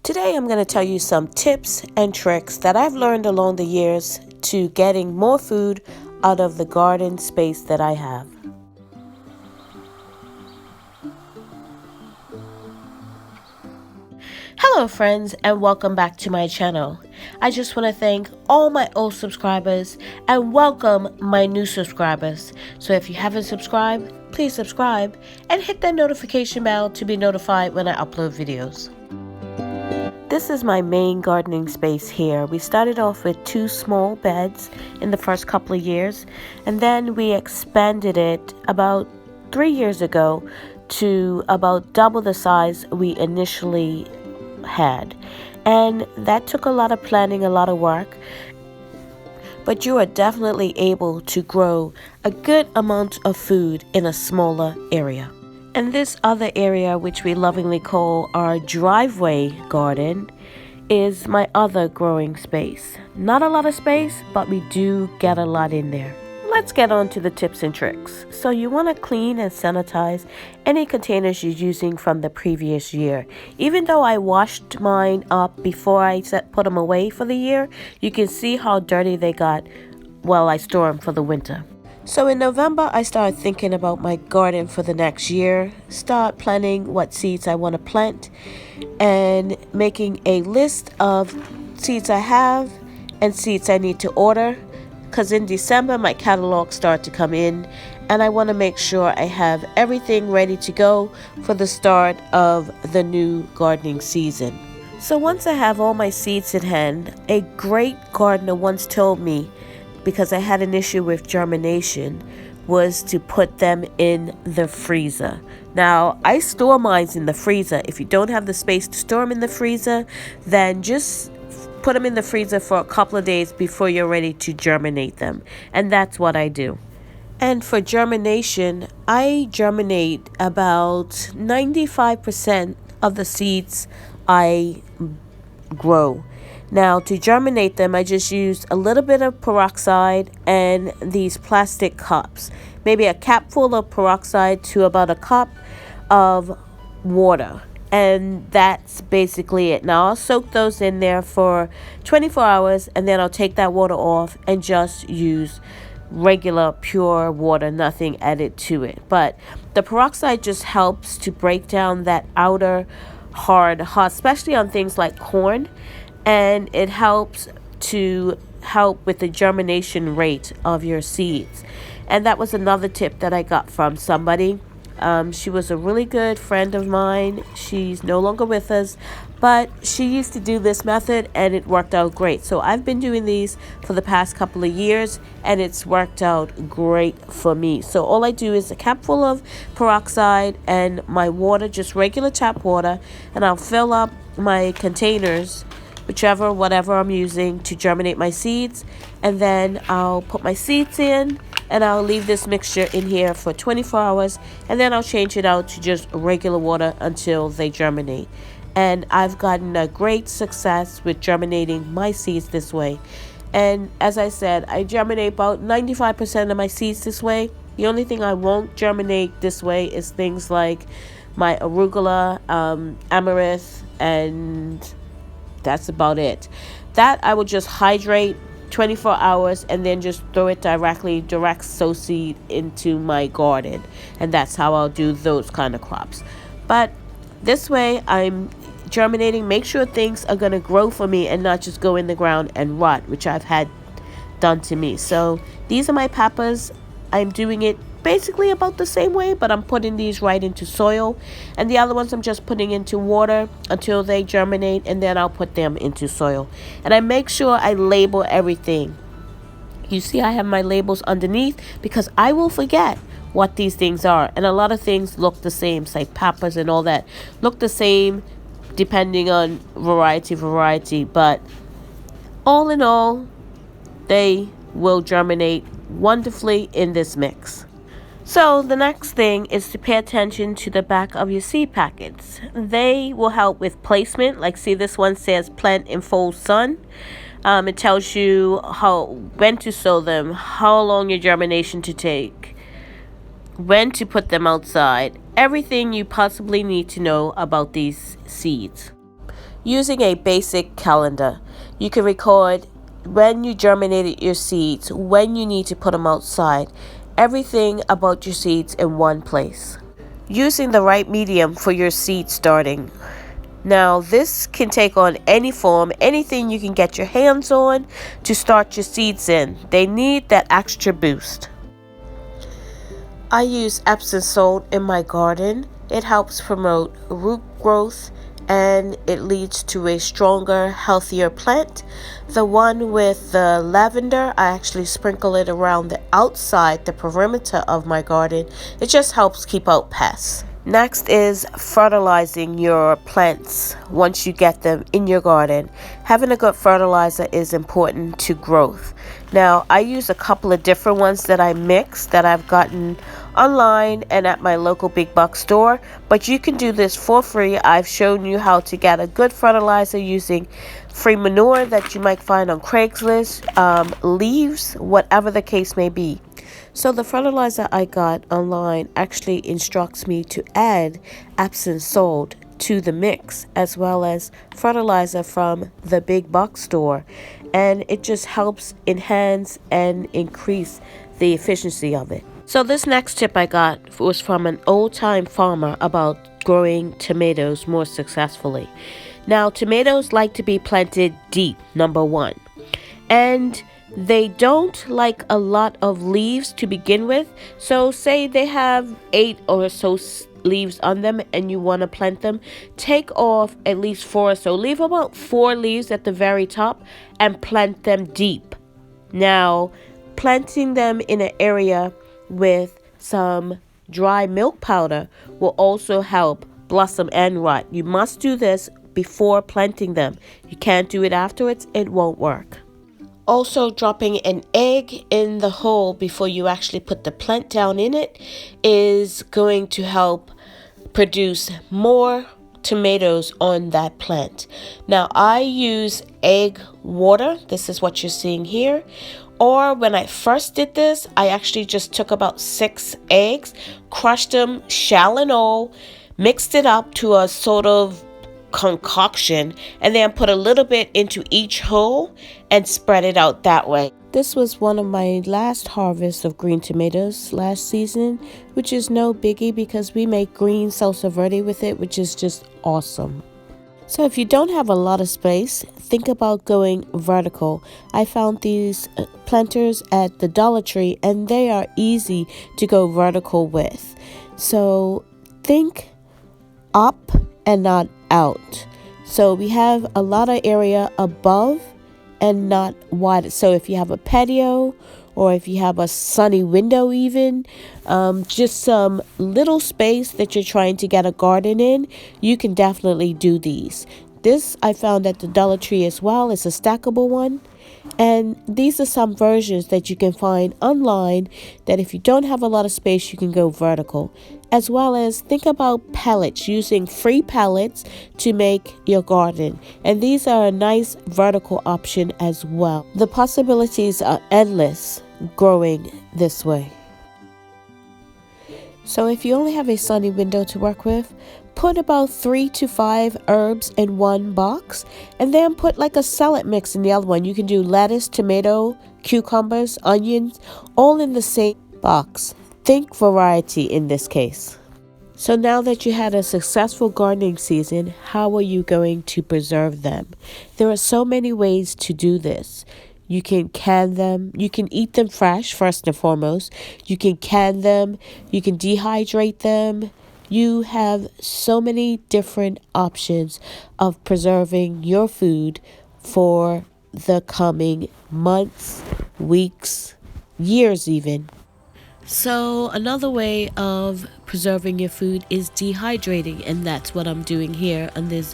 Today I'm going to tell you some tips and tricks that I've learned along the years to getting more food out of the garden space that I have. Hello friends, and welcome back to my channel. I just want to thank all my old subscribers and welcome my new subscribers. So if you haven't subscribed, please subscribe and hit that notification bell to be notified when I upload videos. This is my main gardening space here. We started off with 2 small beds in the first couple of years, and then we expanded it about 3 years ago to about double the size we initially had. And that took a lot of planning, a lot of work, but you are definitely able to grow a good amount of food in a smaller area. And this other area, which we lovingly call our driveway garden, is my other growing space. Not a lot of space, but we do get a lot in there. Let's get on to the tips and tricks. So you want to clean and sanitize any containers you're using from the previous year. Even though I washed mine up before I put them away for the year, you can see how dirty they got while I store them for the winter. So in November, I started thinking about my garden for the next year, start planning what seeds I want to plant, and making a list of seeds I have and seeds I need to order. Because in December, my catalog started to come in, and I want to make sure I have everything ready to go for the start of the new gardening season. So once I have all my seeds in hand, a great gardener once told me, because I had an issue with germination, was to put them in the freezer. Now, I store mine in the freezer. If you don't have the space to store them in the freezer, then just put them in the freezer for a couple of days before you're ready to germinate them. And that's what I do. And for germination, I germinate about 95% of the seeds I grow. Now, to germinate them, I just used a little bit of peroxide and these plastic cups. Maybe a cap full of peroxide to about a cup of water. And that's basically it. Now, I'll soak those in there for 24 hours, and then I'll take that water off and just use regular pure water, nothing added to it. But the peroxide just helps to break down that outer hard, especially on things like corn. And it helps with the germination rate of your seeds. And that was another tip that I got from somebody. She was a really good friend of mine. She's no longer with us, but she used to do this method and it worked out great. So I've been doing these for the past couple of years and it's worked out great for me. So all I do is a cap full of peroxide and my water, just regular tap water, and I'll fill up my containers, whatever I'm using to germinate my seeds, and then I'll put my seeds in and I'll leave this mixture in here for 24 hours, and then I'll change it out to just regular water until they germinate. And I've gotten a great success with germinating my seeds this way. And as I said, I germinate about 95% of my seeds this way. The only thing I won't germinate this way is things like my arugula, amaranth, and that's about it. That I will just hydrate 24 hours and then just throw it direct sow seed into my garden. And that's how I'll do those kind of crops. But this way I'm germinating, make sure things are going to grow for me and not just go in the ground and rot, which I've had done to me. So these are my peppers. I'm doing it basically about the same way, but I'm putting these right into soil, and the other ones I'm just putting into water until they germinate, and then I'll put them into soil. And I make sure I label everything. You see I have my labels underneath because I will forget what these things are, and a lot of things look the same, say peppers and all that look the same depending on variety, but all in all they will germinate wonderfully in this mix. So the next thing is to pay attention to the back of your seed packets. They will help with placement. Like, see, this one says plant in full sun. It tells you when to sow them, how long your germination to take, when to put them outside, everything you possibly need to know about these seeds. Using a basic calendar, you can record when you germinated your seeds, when you need to put them outside, everything about your seeds in one place. Using the right medium for your seed starting. Now, this can take on any form, anything you can get your hands on to start your seeds in. They need that extra boost. I use Epsom salt in my garden. It helps promote root growth and it leads to a stronger, healthier plant. The one with the lavender, I actually sprinkle it around the outside, the perimeter of my garden. It just helps keep out pests. Next is fertilizing your plants once you get them in your garden. Having a good fertilizer is important to growth. Now, I use a couple of different ones that I mix that I've gotten online and at my local big box store, but you can do this for free. I've shown you how to get a good fertilizer using free manure that you might find on Craigslist, leaves, whatever the case may be. So the fertilizer I got online actually instructs me to add Epsom salt to the mix as well as fertilizer from the big box store, and it just helps enhance and increase the efficiency of it. So this next tip I got was from an old-time farmer about growing tomatoes more successfully. Now, tomatoes like to be planted deep, number one, and they don't like a lot of leaves to begin with. So say they have 8 or so leaves on them and you want to plant them, take off at least 4 or so. Leave about 4 leaves at the very top and plant them deep. Now, planting them in an area with some dry milk powder will also help blossom and rot. You must do this before planting them. You can't do it afterwards, it won't work. Also, dropping an egg in the hole before you actually put the plant down in it is going to help produce more tomatoes on that plant. Now, I use egg water. This is what you're seeing here. Or when I first did this, I actually just took about 6 eggs, crushed them, shell and all, mixed it up to a sort of concoction, and then put a little bit into each hole and spread it out that way. This was one of my last harvests of green tomatoes last season, which is no biggie because we make green salsa verde with it, which is just awesome. So if you don't have a lot of space, think about going vertical. I found these planters at the Dollar Tree and they are easy to go vertical with. So think up and not out. So we have a lot of area above and not wide. So if you have a patio or if you have a sunny window even, just some little space that you're trying to get a garden in, you can definitely do these. This I found at the Dollar Tree as well. It's a stackable one. And these are some versions that you can find online that if you don't have a lot of space, you can go vertical. As well as think about pellets, using free pellets to make your garden. And these are a nice vertical option as well. The possibilities are endless growing this way. So if you only have a sunny window to work with, put about 3 to 5 herbs in one box and then put like a salad mix in the other one. You can do lettuce, tomato, cucumbers, onions, all in the same box. Think variety in this case. So now that you had a successful gardening season, how are you going to preserve them? There are so many ways to do this. You can can them. You can eat them fresh, first and foremost. You can can them. You can dehydrate them. You have so many different options of preserving your food for the coming months, weeks, years even. So another way of preserving your food is dehydrating, and that's what I'm doing here on this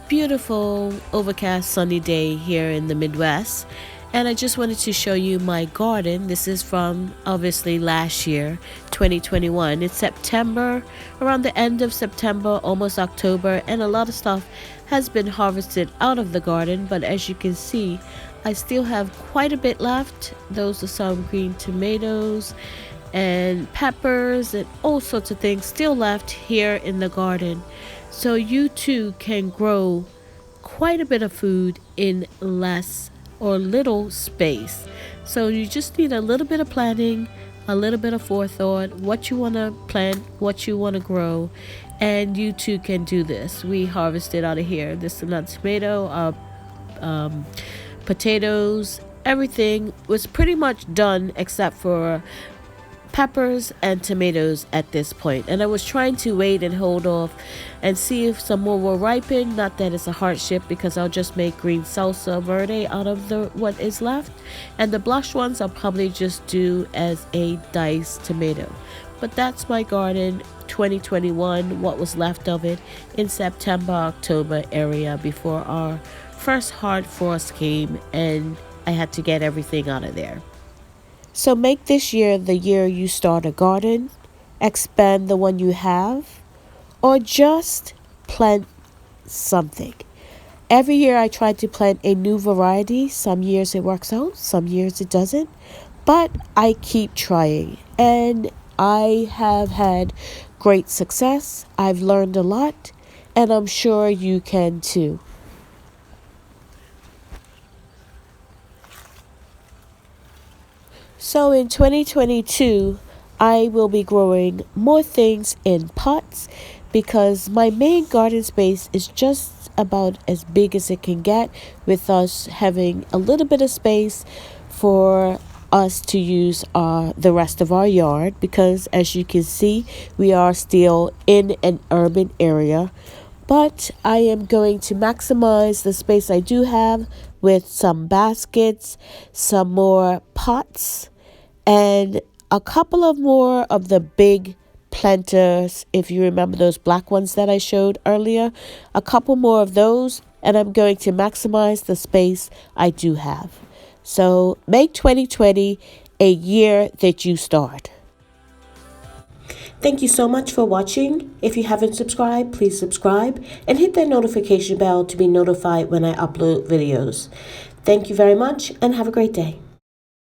beautiful overcast sunny day here in the Midwest. And I just wanted to show you my garden. This is from obviously last year, 2021. It's September, around the end of September, almost October, and a lot of stuff has been harvested out of the garden. But as you can see, I still have quite a bit left. Those are some green tomatoes and peppers and all sorts of things still left here in the garden. So you too can grow quite a bit of food in less or little space. So you just need a little bit of planning, a little bit of forethought, what you want to plant, what you want to grow, and you too can do this. We harvested out of here. This is not tomato, potatoes, everything was pretty much done except for peppers and tomatoes at this point. And I was trying to wait and hold off and see if some more will ripen. Not that it's a hardship, because I'll just make green salsa verde out of the what is left, and the blush ones I'll probably just do as a diced tomato. But that's my garden 2021, what was left of it in September, October area before our first hard frost came and I had to get everything out of there. So make this year the year you start a garden, expand the one you have, or just plant something. Every year I try to plant a new variety. Some years it works out, some years it doesn't. But I keep trying, and I have had great success. I've learned a lot, and I'm sure you can too. So in 2022, I will be growing more things in pots because my main garden space is just about as big as it can get, with us having a little bit of space for us to use the rest of our yard, because as you can see, we are still in an urban area. But I am going to maximize the space I do have with some baskets, some more pots, and a couple of more of the big planters, if you remember those black ones that I showed earlier, a couple more of those, and I'm going to maximize the space I do have. So make 2020 a year that you start. Thank you so much for watching. If you haven't subscribed, please subscribe and hit that notification bell to be notified when I upload videos. Thank you very much and have a great day.